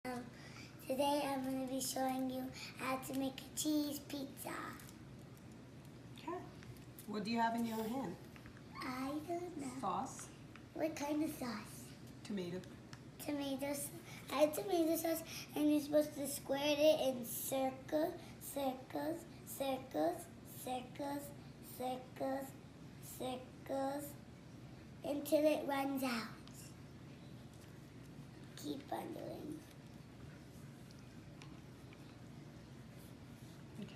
Um, Today I'm going to be showing you how to make a cheese pizza. Okay. What do you have in your hand? I don't know. Sauce. What kind of sauce? Tomato. Tomatoes. I have tomato sauce, and you're supposed to square it in circles, circles, circles, circles, circles, circles, until it runs out. Keep on doing. Okay.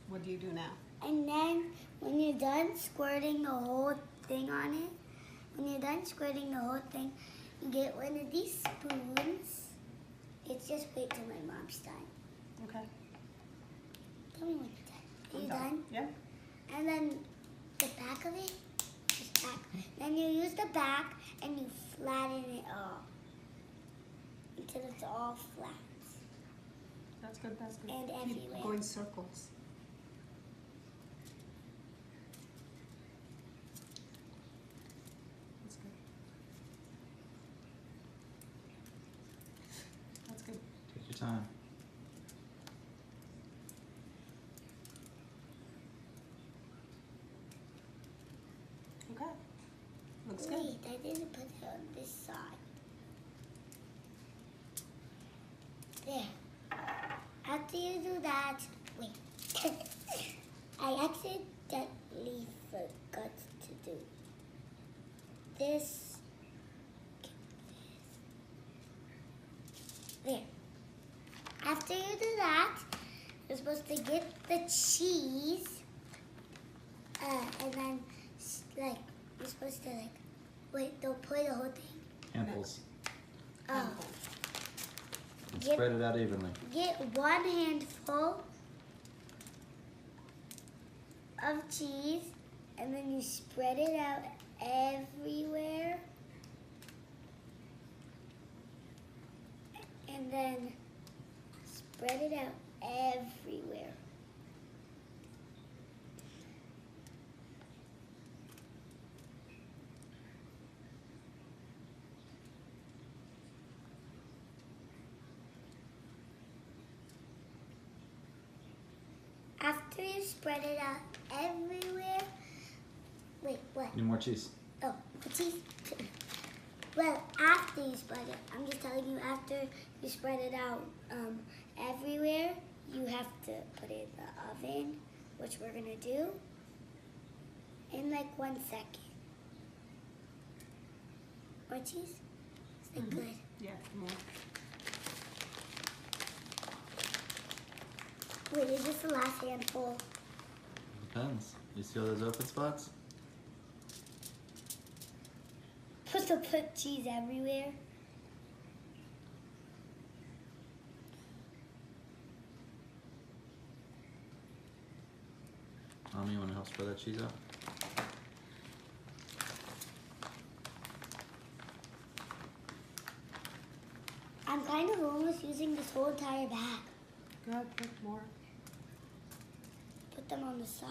What do you do now? And then when you're done squirting the whole thing on it, when you're done squirting the whole thing, you get one of these spoons. It's just wait till my mom's done. Okay. Tell me when you're done. Are you I'm done? Yeah. And then the back of it, just back. Then you use the back and you flatten it all until it's all flat. That's good. That's good. And Keep everywhere. going circles. That's good. That's good. Take your time. Okay. Looks good. Wait, I didn't put it on this side. There. After you do that, wait. I accidentally forgot to do this. There. After you do that, you're supposed to get the cheese, and then like you're supposed to wait. Don't pour the whole thing. Handfuls. Oh. And Yep. spread it out evenly. Get one handful of cheese, and then you spread it out everywhere. And then spread it out everywhere. After you spread it out everywhere, wait, what? Need more cheese. Oh, the cheese. Well, after you spread it, I'm just telling you, after you spread it out everywhere, you have to put it in the oven, which we're gonna do in like 1 second. More cheese? Is that good? Yeah. More. Wait, is this the last handful? Depends. You see all those open spots? Supposed to put cheese everywhere. Mommy, you want to help spread that cheese out? I'm kind of almost using this whole entire bag. Good. Put more. Put them on the side.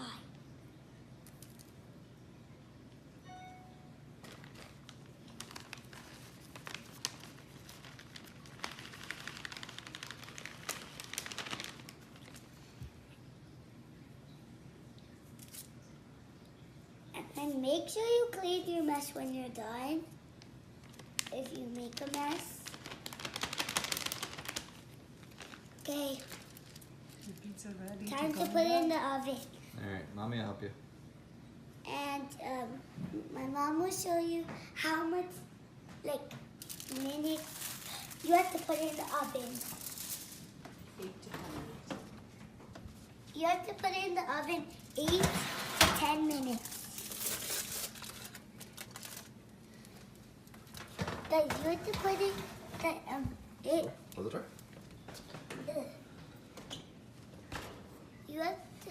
And make sure you clean your mess when you're done. If you make a mess. Okay, Your pizza ready. time to to go put it in in the oven. Alright, Mommy will help you. And my mom will show you how much, minutes you have to put it in the oven. 8 to 10 minutes. You have to put it in the oven 8 to 10 minutes. Guys, you have to put it Close the door. You have to.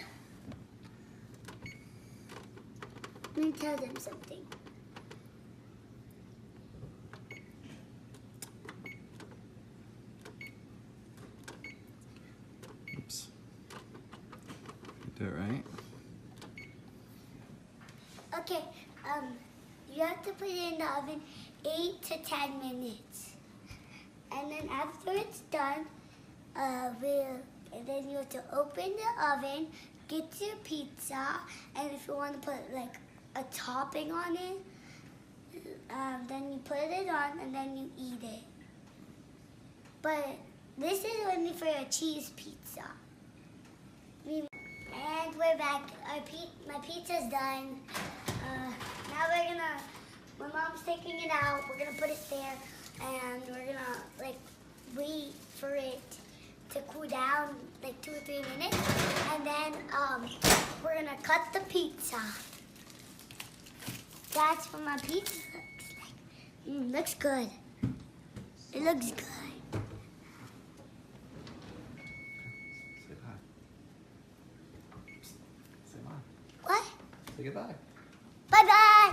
Let me tell them something. Oops. Do it right. Okay, you have to put it in the oven 8 to 10 minutes. And then after it's done, and then you have to open the oven, get your pizza, and if you want to put like a topping on it, then you put it on and then you eat it. But this is only for a cheese pizza. And we're back. My pizza's done. Now my mom's taking it out. We're gonna put it there, and we're gonna like wait for it to cool down like 2 or 3 minutes, and then we're gonna cut the pizza. That's what my pizza looks like. Looks good. It looks good. Say bye. Say bye. What? Say goodbye. Bye bye.